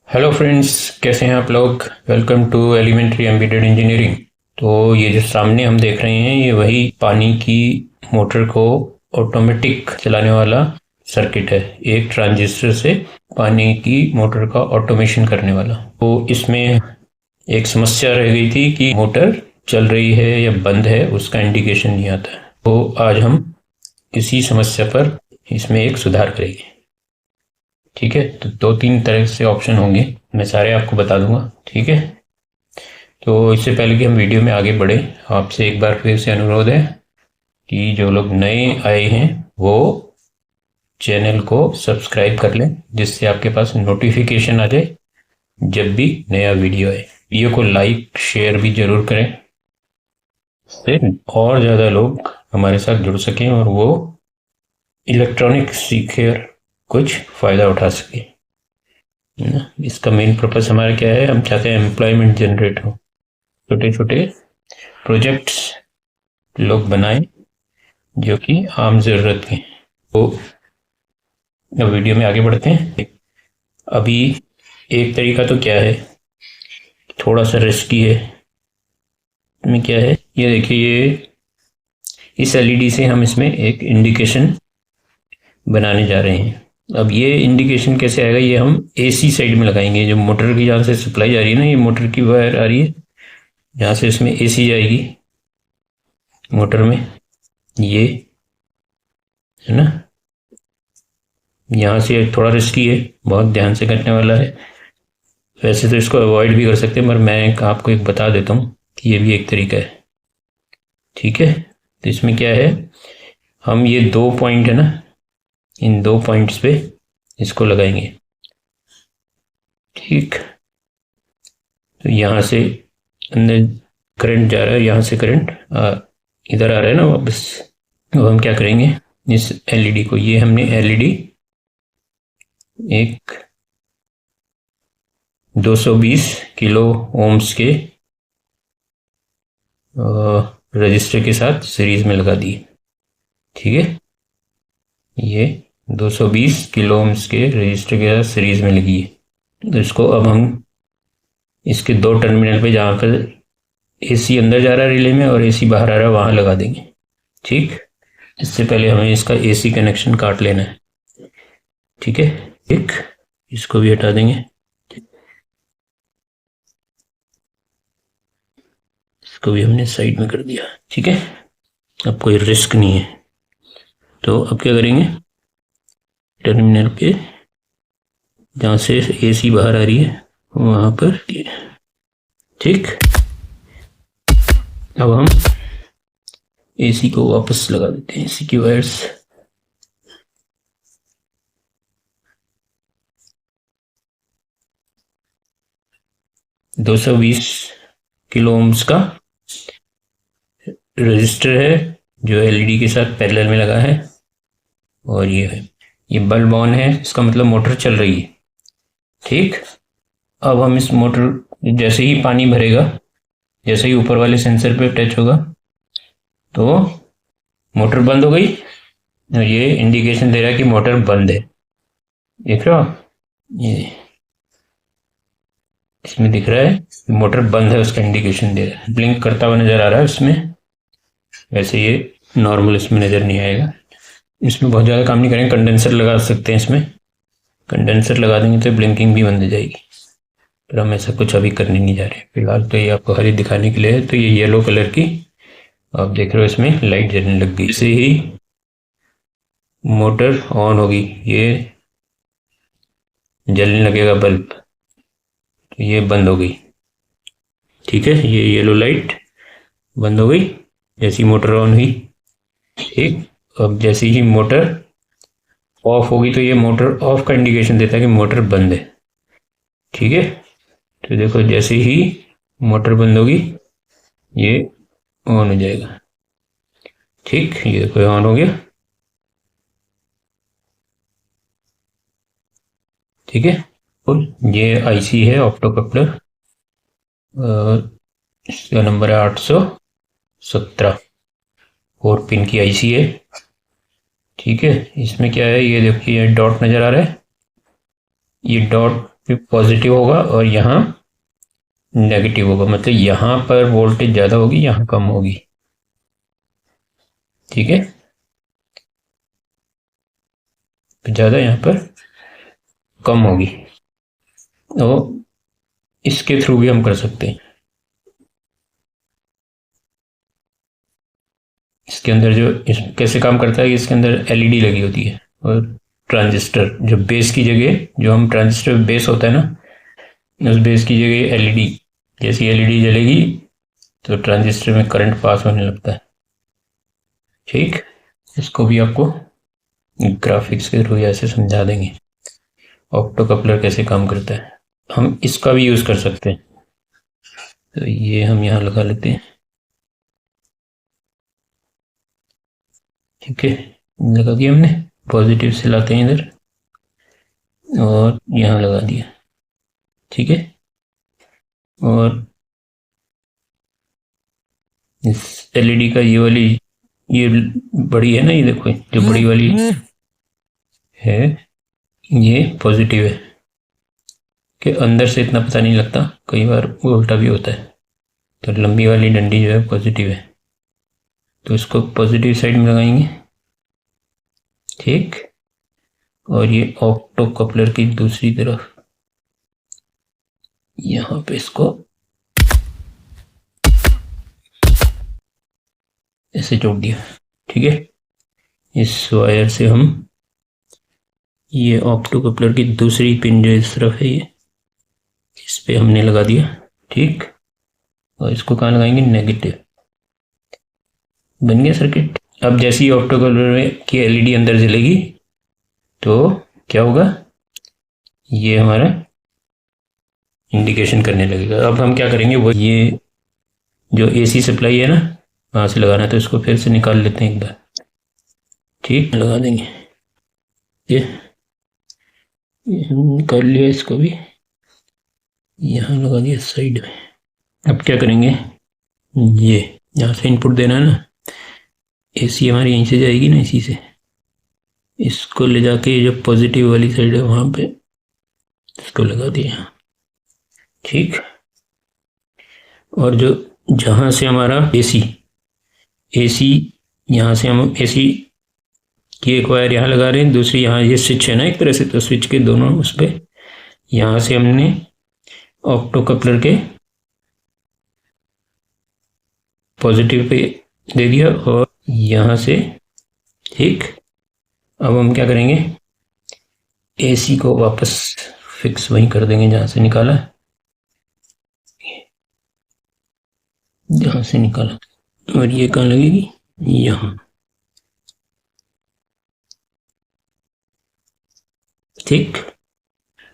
Hello friends, कैसे हैं आप लोग। Welcome to elementary embedded engineering. तो ये जो सामने हम देख रहे हैं ये वही पानी की मोटर को ऑटोमेटिक चलाने वाला सर्किट है। एक ट्रांजिस्टर से पानी की मोटर का ऑटोमेशन करने वाला। तो इसमें एक समस्या रह गई थी कि मोटर चल रही है या बंद है, उसका इंडिकेशन नहीं आता है। तो आज हम इसी समस्या पर इसमें एक सुधार करेंगे। ठीक है, तो दो तीन तरह से ऑप्शन होंगे, मैं सारे आपको बता दूंगा। ठीक है, तो इससे पहले कि हम वीडियो में आगे बढ़े, आपसे एक बार फिर से अनुरोध है कि जो लोग नए आए हैं वो चैनल को सब्सक्राइब कर लें, जिससे आपके पास नोटिफिकेशन आ जाए जब भी नया वीडियो आए। वीडियो को लाइक शेयर भी जरूर करें, इससे और ज़्यादा लोग हमारे साथ जुड़ सकें और वो इलेक्ट्रॉनिक सीखकर कुछ फ़ायदा उठा सकें। इसका मेन पर्पस हमारा क्या है, हम चाहते हैं एम्प्लॉयमेंट जनरेट हो, छोटे छोटे प्रोजेक्ट्स लोग बनाएं जो कि आम ज़रूरत के। तो अब वीडियो में आगे बढ़ते हैं। अभी एक तरीका तो क्या है, थोड़ा सा रिस्की है। में क्या है, ये देखिए, ये इस एलईडी से हम इसमें एक इंडिकेशन बनाने जा रहे हैं। अब ये इंडिकेशन कैसे आएगा, ये हम एसी साइड में लगाएंगे। जो मोटर की जहाँ से सप्लाई जा रही है ना, ये मोटर की वायर आ रही है, जहाँ से इसमें एसी जाएगी मोटर में, ये है ना। यहाँ से थोड़ा रिस्की है, बहुत ध्यान से करने वाला है। वैसे तो इसको अवॉइड भी कर सकते हैं, पर मैं आपको एक बता देता हूँ कि ये भी एक तरीका है। ठीक है, तो इसमें क्या है, हम ये दो पॉइंट है ना, इन दो पॉइंट्स पे इसको लगाएंगे। ठीक, तो यहाँ से अंदर करंट जा रहा है, यहाँ से करंट इधर आ रहा है ना वापस। तो हम क्या करेंगे, इस एलईडी को, ये हमने एलईडी एक 220 किलो ओम्स के रजिस्टर के साथ सीरीज में लगा दी। ठीक है, ये 220 किलो ओम्स के रजिस्टर के साथ सीरीज में लगी है। तो इसको अब हम इसके दो टर्मिनल पे, जहाँ पर एसी अंदर जा रहा है रिले में और एसी बाहर आ रहा है, वहाँ लगा देंगे। ठीक, इससे पहले हमें इसका एसी कनेक्शन काट लेना है। ठीक है, ठीक, इसको भी हटा देंगे। इसको भी हमने साइड में कर दिया। ठीक है, अब कोई रिस्क नहीं है। तो अब क्या करेंगे, टर्मिनल पे जहाँ से एसी बाहर आ रही है वहाँ पर, ठीक, अब हम एसी को वापस लगा देते हैं, एसी की वायर्स। दो 220 किलो ओम्स का रजिस्टर है जो एलईडी के साथ पैरेलल में लगा है, और ये है, ये बल्ब ऑन है, इसका मतलब मोटर चल रही है। ठीक, अब हम इस मोटर, जैसे ही पानी भरेगा, जैसे ही ऊपर वाले सेंसर पे टच होगा तो मोटर बंद हो गई, और ये इंडिकेशन दे रहा है कि मोटर बंद है। देख रहे हो आप, ये इसमें दिख रहा है मोटर बंद है, उसका इंडिकेशन दे रहा है, ब्लिंक करता हुआ नजर आ रहा है उसमें। वैसे ये नॉर्मल इसमें नजर नहीं आएगा। इसमें बहुत ज़्यादा काम नहीं करेंगे, कंडेंसर लगा सकते हैं इसमें। कंडेंसर लगा देंगे तो ब्लिंकिंग भी बंद हो जाएगी, पर हम ऐसा कुछ अभी करने नहीं जा रहे। फिलहाल तो ये आपको खाली दिखाने के लिए है। तो ये येलो कलर की आप देख रहे हो, इसमें लाइट जलने लग गई। इसे ही मोटर ऑन होगी, ये जलने लगेगा बल्ब, तो ये बंद हो गई। ठीक है, ये येलो लाइट बंद हो गई जैसी मोटर ऑन हुई। ठीक, अब जैसे ही मोटर ऑफ होगी तो ये मोटर ऑफ का इंडिकेशन देता है कि मोटर बंद है। ठीक है, तो देखो, जैसे ही मोटर बंद होगी ये ऑन हो जाएगा। ठीक, ये देखो ऑन हो गया। ठीक है, और ये आईसी है ऑप्टो कपलर, इसका नंबर है 817, 4 पिन की आईसी है। ठीक है, इसमें क्या है, ये देखिए डॉट नजर आ रहा है, ये डॉट पॉजिटिव होगा और यहाँ नेगेटिव होगा, मतलब यहाँ पर वोल्टेज ज़्यादा होगी, यहाँ कम होगी। ठीक है, ज़्यादा यहाँ पर कम होगी। तो इसके थ्रू भी हम कर सकते हैं। इसके अंदर जो कैसे काम करता है, इसके अंदर एलईडी लगी होती है और ट्रांजिस्टर, जो बेस की जगह, जो हम ट्रांजिस्टर बेस होता है ना, उस बेस की जगह एलईडी, जैसी एलईडी जलेगी तो ट्रांजिस्टर में करंट पास होने लगता है। ठीक, इसको भी आपको ग्राफिक्स के थ्रू ऐसे समझा देंगे ऑप्टो कपलर कैसे काम करता है। हम इसका भी यूज़ कर सकते हैं। तो ये हम यहाँ लगा लेते हैं। ठीक है, लगा दिया हमने। पॉजिटिव से लाते हैं इधर और यहाँ लगा दिया। ठीक है, और इस एलईडी का ये वाली, ये बड़ी है ना, ये देखो जो बड़ी वाली है ये पॉजिटिव है, कि अंदर से इतना पता नहीं लगता, कई बार उल्टा भी होता है। तो लंबी वाली डंडी जो है पॉजिटिव है, तो इसको पॉजिटिव साइड में लगाएंगे। ठीक, और ये ऑप्टो कपलर की दूसरी तरफ यहाँ पे इसको ऐसे जोड़ दिया। ठीक है, इस वायर से हम ये ऑप्टो कपलर की दूसरी पिन जो इस तरफ है, ये इस पे हमने लगा दिया। ठीक, और इसको कहाँ लगाएंगे, नेगेटिव। बन गया सर्किट। अब जैसे ही ऑप्टो कपलर की एलईडी अंदर जलेगी तो क्या होगा, ये हमारा इंडिकेशन करने लगेगा। अब हम क्या करेंगे, वो ये जो एसी सप्लाई है ना, वहाँ से लगाना है, तो इसको फिर से निकाल लेते हैं एक बार। ठीक, लगा देंगे। ये निकाल लिया, इसको भी यहाँ लगा दिया साइड में। अब क्या करेंगे, ये यहाँ से इनपुट देना है ना, एसी हमारी यहीं से जाएगी ना, इसी से इसको ले जाके जो पॉजिटिव वाली साइड है वहाँ पे इसको लगा दिया। ठीक, और जो जहाँ से हमारा एसी यहाँ से हम एसी की एक वायर यहाँ लगा रहे हैं, दूसरी यहाँ, ये स्विच है ना एक तरह से, तो स्विच के दोनों उस पर यहाँ से हमने ऑप्टो कपलर के पॉजिटिव पे दे दिया और यहाँ से। ठीक, अब हम क्या करेंगे, एसी को वापस फिक्स वहीं कर देंगे जहाँ से निकाला, जहाँ से निकाला, और ये कहाँ लगेगी, यहाँ। ठीक,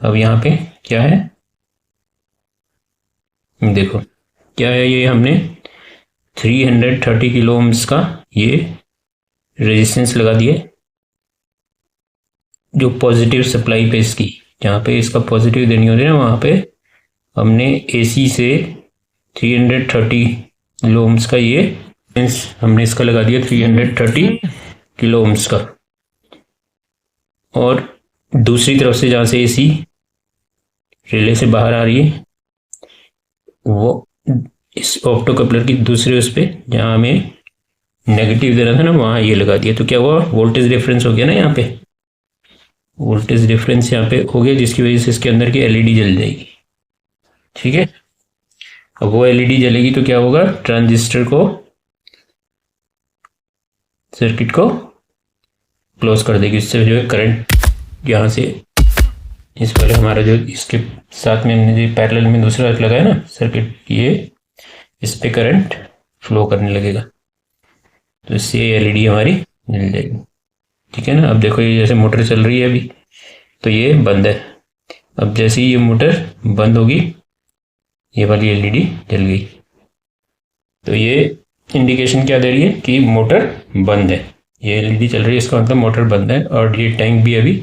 अब यहाँ पे क्या है, देखो क्या है, ये हमने 330 किलो ओम्स का ये रेजिस्टेंस लगा दिया, जो पॉजिटिव सप्लाई पे इसकी, जहाँ पे इसका पॉजिटिव देनी होती है ना, वहाँ पे हमने एसी से 330 किलो ओम्स का ये हमने इसका लगा दिया 330 किलो ओम्स का। और दूसरी तरफ से जहाँ से एसी रिले से बाहर आ रही है, वो इस ऑप्टो कपलर की दूसरे उस पे जहाँ हमें नेगेटिव देना था ना, वहाँ ये लगा दिया। तो क्या हुआ, वोल्टेज डिफरेंस हो गया ना, यहाँ पे वोल्टेज डिफरेंस यहाँ पे हो गया, जिसकी वजह से इसके अंदर की एलईडी जल जाएगी। ठीक है, अब वो एलईडी जलेगी तो क्या होगा, ट्रांजिस्टर को, सर्किट को क्लोज कर देगी। इससे जो है करंट यहाँ से, इस वाले हमारा जो इसके साथ में हमने जो पैरेलल में दूसरा लगाया ना सर्किट, ये इस पे करंट फ्लो करने लगेगा, तो इससे एलईडी हमारी जल जाएगी। ठीक है ना। अब देखो ये जैसे मोटर चल रही है अभी, तो ये बंद है। अब जैसे ही ये मोटर बंद होगी, ये वाली एलईडी जल गई। तो ये इंडिकेशन क्या दे रही है कि मोटर बंद है। ये एलईडी चल रही है, इसका मतलब मोटर बंद है। और ये टैंक भी अभी,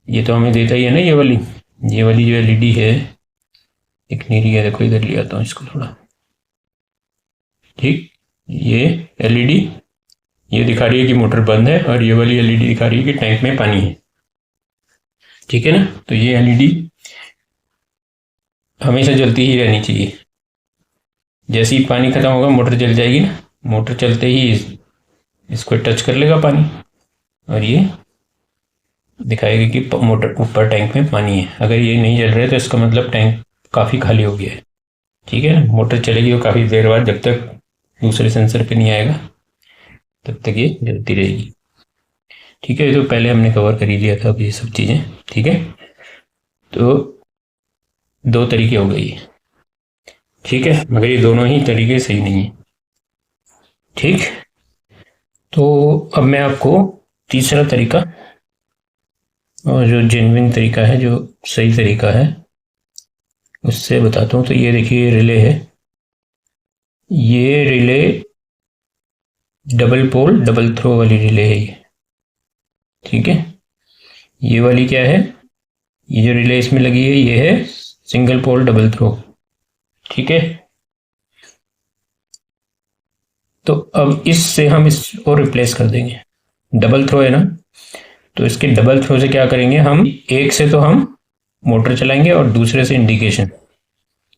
ये तो हमें देता ही है ना, ये वाली जो एलईडी है, एक नीली है, देखो इधर ले आता हूँ इसको थोड़ा। ठीक, ये एलईडी ये दिखा रही है कि मोटर बंद है, और ये वाली एलईडी दिखा रही है कि टैंक में पानी है। ठीक है ना। तो ये एलईडी हमेशा जलती ही रहनी चाहिए। जैसे ही पानी खत्म होगा मोटर जल जाएगी ना, मोटर चलते ही इसको टच कर लेगा पानी और ये दिखाएगा कि मोटर ऊपर टैंक में पानी है। अगर ये नहीं जल रहा है तो इसका मतलब टैंक काफ़ी खाली हो गया है। ठीक है ना, मोटर चलेगी और काफ़ी देर बाद, जब तक दूसरे सेंसर पे नहीं आएगा तब तक ये जलती रहेगी। ठीक है, तो पहले हमने कवर कर ही लिया था अब ये सब चीज़ें। ठीक है, तो दो तरीके हो गई। ठीक है, मगर ये दोनों ही तरीके सही नहीं है। ठीक, तो अब मैं आपको तीसरा तरीका, और जो जेन्युइन तरीका है, जो सही तरीका है, उससे बताता हूँ। तो ये देखिए रिले है, ये relay double pole double throw वाली रिले है ये। ठीक है, ये वाली क्या है, ये जो रिले इसमें लगी है ये है सिंगल पोल डबल थ्रो। ठीक है, तो अब इससे हम इसको रिप्लेस कर देंगे। डबल थ्रो है ना, तो इसके डबल थ्रो से क्या करेंगे हम, एक से तो हम मोटर चलाएंगे और दूसरे से इंडिकेशन,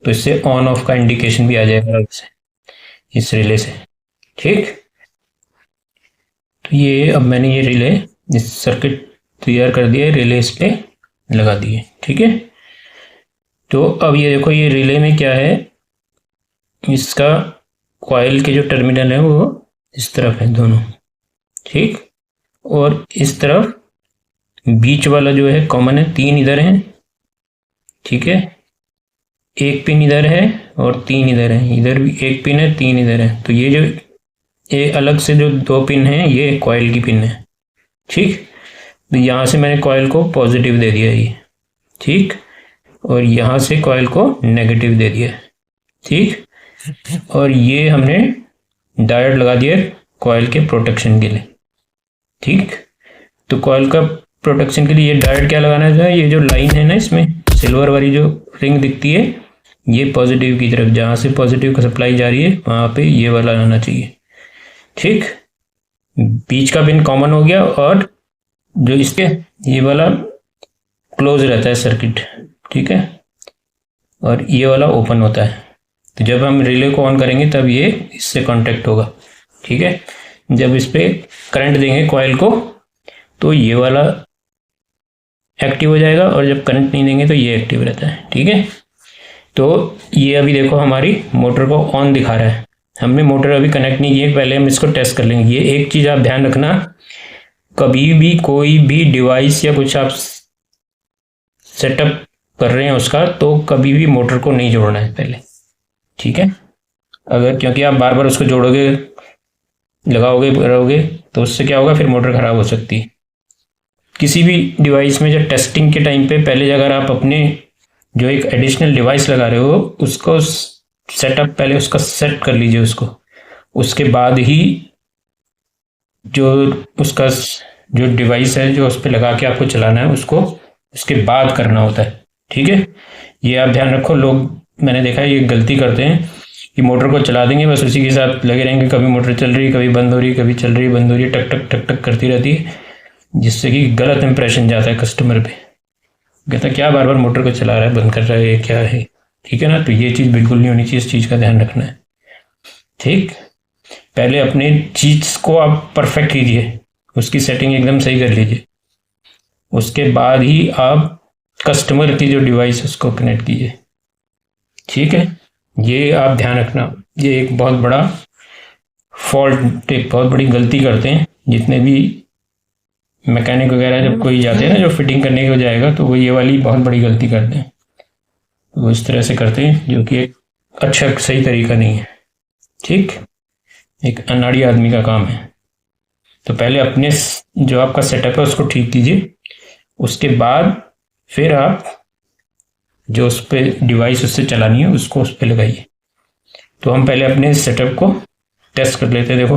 तो इससे ऑन ऑफ का इंडिकेशन भी आ जाएगा इस रिले से। ठीक, तो ये अब मैंने ये रिले, इस सर्किट तैयार कर दिया है, रिले इस पे लगा दिए। ठीक है, तो अब ये देखो, ये रिले में क्या है, इसका कॉइल के जो टर्मिनल है वो इस तरफ है दोनों। ठीक, और इस तरफ बीच वाला जो है कॉमन है, तीन इधर हैं। ठीक है, एक पिन इधर है और तीन इधर है, इधर भी एक पिन है, तीन इधर है। तो ये जो ये अलग से जो दो पिन है ये कॉइल की पिन है। ठीक, तो यहाँ से मैंने कॉइल को पॉजिटिव दे दिया ये। ठीक, और यहाँ से कॉइल को नेगेटिव दे दिया। ठीक, और ये हमने डायोड लगा दिया कॉइल के प्रोटेक्शन के लिए। ठीक, तो कॉइल का प्रोटेक्शन के लिए ये डायोड क्या लगाना है, ये जो लाइन है ना इसमें सिल्वर वाली जो रिंग दिखती है, ये पॉजिटिव की तरफ, जहाँ से पॉजिटिव का सप्लाई जा रही है वहाँ पे ये वाला आना चाहिए। ठीक, बीच का पिन कॉमन हो गया और जो इसके ये वाला क्लोज रहता है सर्किट। ठीक है, और ये वाला ओपन होता है। तो जब हम रिले को ऑन करेंगे तब ये इससे कांटेक्ट होगा। ठीक है, जब इस पे करंट देंगे कॉइल को तो ये वाला एक्टिव हो जाएगा, और जब करंट नहीं देंगे तो ये एक्टिव रहता है। ठीक है, तो ये अभी देखो हमारी मोटर को ऑन दिखा रहा है। हमने मोटर अभी कनेक्ट नहीं की है, पहले हम इसको टेस्ट कर लेंगे। ये एक चीज़ आप ध्यान रखना, कभी भी कोई भी डिवाइस या कुछ आप सेटअप कर रहे हैं उसका, तो कभी भी मोटर को नहीं जोड़ना है पहले। ठीक है, अगर क्योंकि आप बार बार उसको जोड़ोगे, लगाओगे, करोगे तो उससे क्या होगा, फिर मोटर खराब हो सकती है। किसी भी डिवाइस में जब टेस्टिंग के टाइम पे पहले अगर आप अपने जो एक एडिशनल डिवाइस लगा रहे हो उसको सेटअप, पहले उसका सेट कर लीजिए उसको, उसके बाद ही जो उसका जो डिवाइस है जो उस पर लगा के आपको चलाना है उसको उसके बाद करना होता है। ठीक है, ये आप ध्यान रखो। लोग मैंने देखा है ये गलती करते हैं कि मोटर को चला देंगे, बस उसी के साथ लगे रहेंगे, कभी मोटर चल रही, कभी बंद हो रही, कभी चल रही, बंद हो रही, टक टक टक टक करती रहती है, जिससे कि गलत इंप्रेशन जाता है कस्टमर पे। कहता क्या बार बार मोटर को चला रहा है, बंद कर रहा है, क्या है। ठीक है ना, तो ये चीज़ बिल्कुल नहीं होनी चाहिए, इस चीज़ का ध्यान रखना है। ठीक, पहले अपने चीज़ को आप परफेक्ट कीजिए, उसकी सेटिंग एकदम सही कर लीजिए, उसके बाद ही आप कस्टमर की जो डिवाइस है उसको कनेक्ट कीजिए। ठीक है, ये आप ध्यान रखना, ये एक बहुत बड़ा फॉल्ट, एक बहुत बड़ी गलती करते हैं जितने भी मैकेनिक वगैरह, जब कोई जाते हैं ना जो फिटिंग करने को जाएगा, तो वो ये वाली बहुत बड़ी गलती करते हैं। वो इस तरह से करते हैं जो कि एक अच्छा सही तरीका नहीं है। ठीक, एक अनाड़ी आदमी का काम है। तो पहले अपने जो आपका सेटअप है उसको ठीक कीजिए, उसके बाद फिर आप जो उस पर डिवाइस उससे चलानी है उसको उस पर लगाइए। तो हम पहले अपने सेटअप को टेस्ट कर लेते हैं। देखो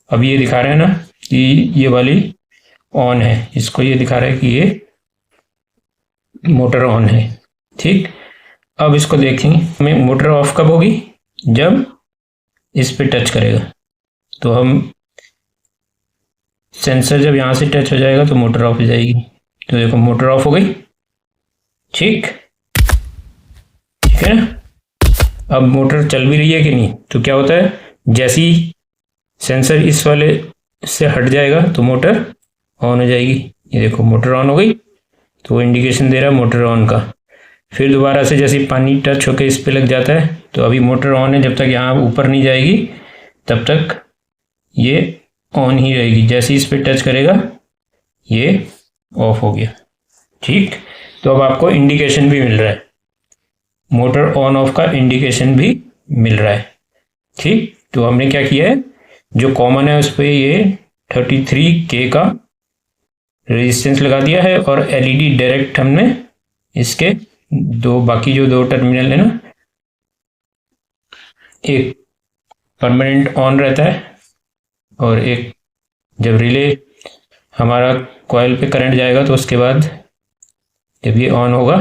अब ये दिखा रहा है ना कि ये वाली ऑन है, इसको ये दिखा रहा है कि ये मोटर ऑन है। ठीक, अब इसको देखेंगे हमें मोटर ऑफ कब होगी, जब इस पे टच करेगा। तो हम सेंसर जब यहाँ से टच हो जाएगा तो मोटर ऑफ हो जाएगी। तो देखो मोटर ऑफ हो गई। ठीक, ठीक है ना। अब मोटर चल भी रही है कि नहीं, तो क्या होता है, जैसे ही सेंसर इस वाले से हट जाएगा तो मोटर ऑन हो जाएगी। ये देखो मोटर ऑन हो गई, तो वो इंडिकेशन दे रहा है मोटर ऑन का। फिर दोबारा से जैसे पानी टच होकर इस पे लग जाता है तो अभी मोटर ऑन है, जब तक यहाँ ऊपर नहीं जाएगी तब तक ये ऑन ही रहेगी। जैसे इस पे टच करेगा ये ऑफ हो गया। ठीक, तो अब आपको इंडिकेशन भी मिल रहा है, मोटर ऑन ऑफ का इंडिकेशन भी मिल रहा है। ठीक, तो हमने क्या किया है, जो कॉमन है उस पर ये 33K का रेजिस्टेंस लगा दिया है और एलईडी डायरेक्ट हमने इसके बाकी जो दो टर्मिनल है ना, एक परमानेंट ऑन रहता है और एक जब रिले हमारा कॉइल पे करंट जाएगा तो उसके बाद जब ये ऑन होगा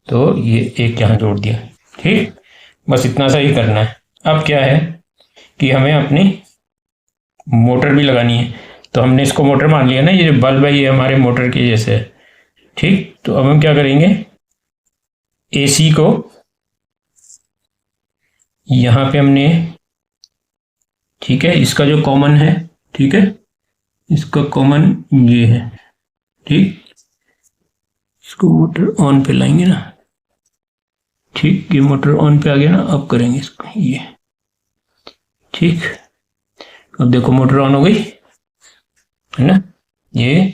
तो ये एक यहाँ जोड़ दिया। ठीक, बस इतना सा ही करना है। अब क्या है कि हमें अपनी मोटर भी लगानी है, तो हमने इसको मोटर मान लिया ना, ये जो बल्ब है ये हमारे मोटर के जैसे है। ठीक, तो अब हम क्या करेंगे, एसी को यहाँ पे हमने, ठीक है, इसका जो कॉमन है, ठीक है, इसका कॉमन ये है। ठीक, इसको मोटर ऑन पे लाएंगे ना। ठीक, ये मोटर ऑन पे आ गया ना, अब करेंगे इसको ये। ठीक, अब देखो मोटर ऑन हो गई है ना, ये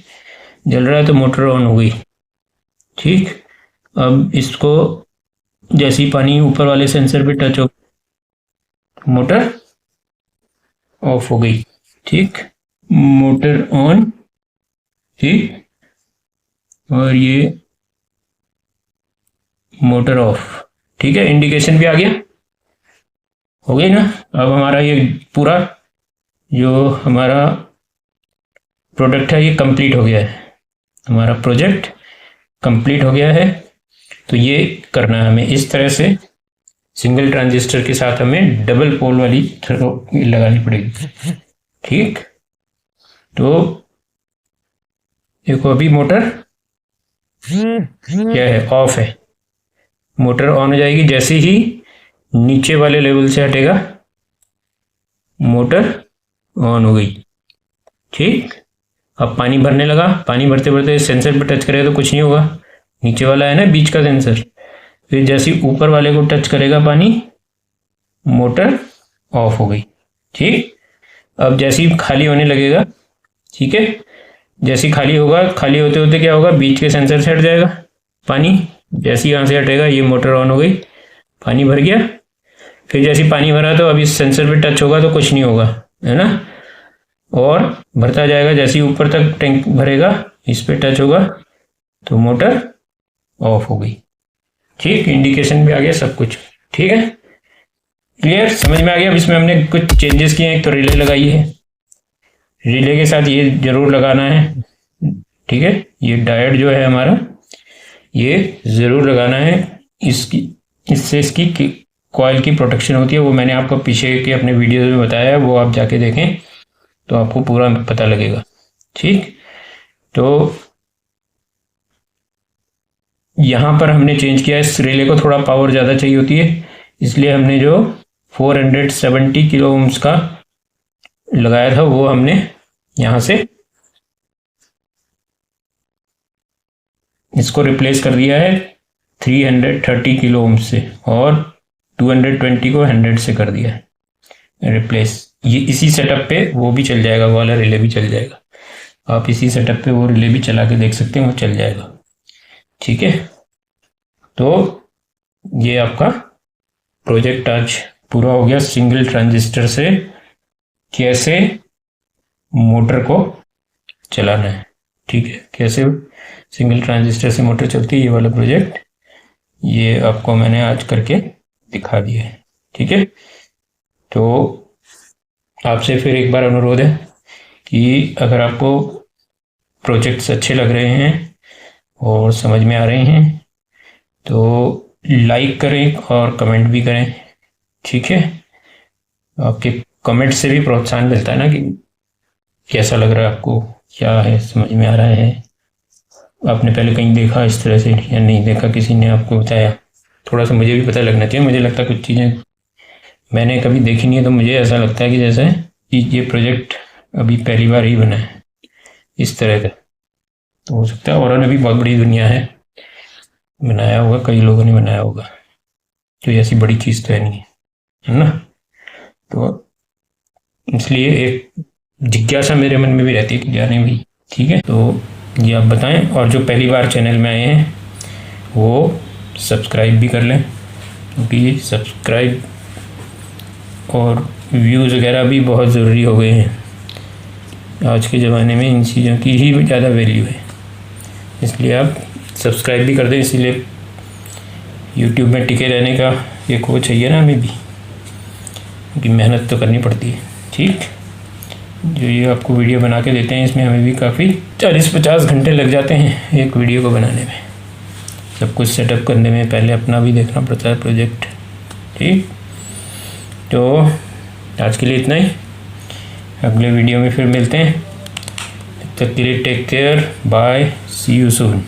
जल रहा है तो मोटर ऑन हो गई। ठीक, अब इसको जैसे ही पानी ऊपर वाले सेंसर पे टच हो मोटर ऑफ हो गई। ठीक, मोटर ऑन। ठीक, और ये मोटर ऑफ। ठीक है, इंडिकेशन भी आ गया, हो गई ना। अब हमारा ये पूरा जो हमारा प्रोडक्ट है ये कंप्लीट हो गया है, हमारा प्रोजेक्ट कंप्लीट हो गया है। तो ये करना है हमें इस तरह से, सिंगल ट्रांजिस्टर के साथ हमें डबल पोल वाली लगानी पड़ेगी। ठीक, तो देखो अभी मोटर क्या है, ऑफ है। मोटर ऑन हो जाएगी जैसे ही नीचे वाले लेवल से हटेगा, मोटर ऑन हो गई। ठीक, अब पानी भरने लगा, पानी भरते भरते सेंसर पे टच करेगा तो कुछ नहीं होगा, नीचे वाला है ना बीच का सेंसर। फिर जैसे ही ऊपर वाले को टच करेगा पानी, मोटर ऑफ हो गई। ठीक, अब जैसे ही खाली होने लगेगा, ठीक है, जैसे ही खाली होगा, खाली होते होते क्या होगा, बीच के सेंसर से हट जाएगा पानी। जैसे ही यहाँ से हटेगा ये मोटर ऑन हो गई, पानी भर गया। फिर जैसे ही पानी भरा तो अब इस सेंसर पे टच होगा तो कुछ नहीं होगा, है ना, और भरता जाएगा। जैसे ही ऊपर तक टैंक भरेगा, इस पे टच होगा तो मोटर ऑफ हो गई। ठीक, इंडिकेशन भी आ गया, सब कुछ ठीक है, क्लियर, समझ में आ गया। अब इसमें हमने कुछ चेंजेस किए हैं। एक तो रिले लगाई है, रिले के साथ ये जरूर लगाना है। ठीक है, ये डायोड जो है हमारा ये जरूर लगाना है, इससे इसकी कॉइल की प्रोटेक्शन होती है। वो मैंने आपको पीछे के अपने वीडियो में बताया है, वो आप जाके देखें तो आपको पूरा पता लगेगा। ठीक, तो यहाँ पर हमने चेंज किया है, इस रिले को थोड़ा पावर ज़्यादा चाहिए होती है, इसलिए हमने जो 470 किलो ओम्स का लगाया था वो हमने यहाँ से इसको रिप्लेस कर दिया है 330 किलो ओम्स से, और 220 को 100 से कर दिया है रिप्लेस। ये इसी सेटअप पे वो भी चल जाएगा, वो वाला रिले भी चल जाएगा। आप इसी सेटअप पे वो रिले भी चला के देख सकते हैं, वो चल जाएगा। ठीक है, तो ये आपका प्रोजेक्ट आज पूरा हो गया, सिंगल ट्रांजिस्टर से कैसे मोटर को चलाना है। ठीक है, कैसे सिंगल ट्रांजिस्टर से मोटर चलती है, ये वाला प्रोजेक्ट ये आपको मैंने आज करके दिखा दिया है। ठीक है, तो आपसे फिर एक बार अनुरोध है कि अगर आपको प्रोजेक्ट्स अच्छे लग रहे हैं और समझ में आ रहे हैं तो लाइक करें और कमेंट भी करें। ठीक है, आपके कमेंट से भी प्रोत्साहन मिलता है ना कि कैसा लग रहा है आपको, क्या है, समझ में आ रहा है, आपने पहले कहीं देखा इस तरह से या नहीं देखा, किसी ने आपको बताया, थोड़ा सा मुझे भी पता लगना चाहिए। मुझे लगता है कुछ चीज़ें मैंने कभी देखी नहीं है, तो मुझे ऐसा लगता है कि जैसे कि ये प्रोजेक्ट अभी पहली बार ही बना है इस तरह का। तो हो सकता है और भी बहुत बड़ी दुनिया है, बनाया होगा, कई लोगों ने बनाया होगा, तो ऐसी बड़ी चीज़ तो है नहीं, है ना। तो इसलिए एक जिज्ञासा मेरे मन में भी रहती है कि जाने भी। ठीक है, तो ये आप बताएं, और जो पहली बार चैनल में आए हैं वो सब्सक्राइब भी कर लें, क्योंकि सब्सक्राइब और व्यूज़ वगैरह भी बहुत ज़रूरी हो गए हैं। आज के ज़माने में इन चीज़ों की ही ज़्यादा वैल्यू है, इसलिए आप सब्सक्राइब भी कर दें। इसीलिए यूट्यूब में टिके रहने का एक वो चाहिए ना हमें भी, क्योंकि मेहनत तो करनी पड़ती है। ठीक, जो ये आपको वीडियो बना के देते हैं, इसमें हमें भी काफ़ी 40-50 घंटे लग जाते हैं एक वीडियो को बनाने में, सब कुछ सेटअप करने में, पहले अपना भी देखना पड़ता है प्रोजेक्ट। ठीक, तो आज के लिए इतना ही, अगले वीडियो में फिर मिलते हैं। तब तक के लिए take care, bye, see you soon.